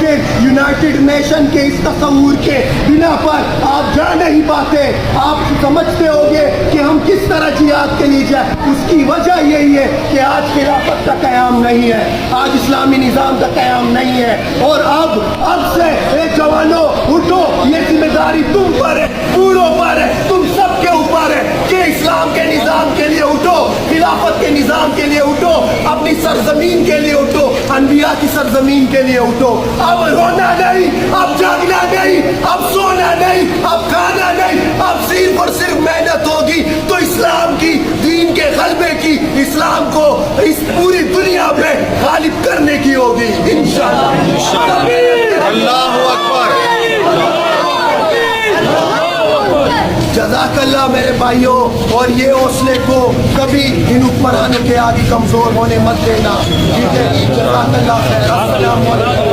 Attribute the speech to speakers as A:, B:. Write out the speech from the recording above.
A: پھر United nation کے اس تصور کے بنا پر آپ جا نہیں پاتے. آپ سمجھتے ہوگے کہ ہم کس طرح جہاد کے لیے جائیں. اس کی وجہ یہی ہے کہ آج خلافت کا قیام نہیں ہے, آج اسلامی نظام کا قیام نہیں ہے. اور اب سے اے جوانوں اٹھو, یہ ذمہ داری تم پر ہے, بوڑھوں پر ہے, تم سب کے اوپر ہے کہ اسلام کے نظام کے لیے اٹھو, خلافت کے نظام کے لیے اٹھو, اپنی سرزمین کے لیے اٹھو, انبیاء کی سرزمین کے لیے اٹھو. اب رونا نہیں, اب جاگنا نہیں, اب سونا نہیں, اب کھانا نہیں, اب صرف اور صرف محنت ہوگی تو اسلام کی, دین کے غلبے کی, اسلام کو اس پوری دنیا میں غالب کرنے کی ہوگی انشاءاللہ.
B: اللہ اکبر.
A: جزاک اللہ میرے بھائیوں, اور یہ حوصلے کو کبھی ان حکمرانوں کے آگے کمزور ہونے مت دینا. ٹھیک ہے, جزاک اللہ خیر. السلام علیکم.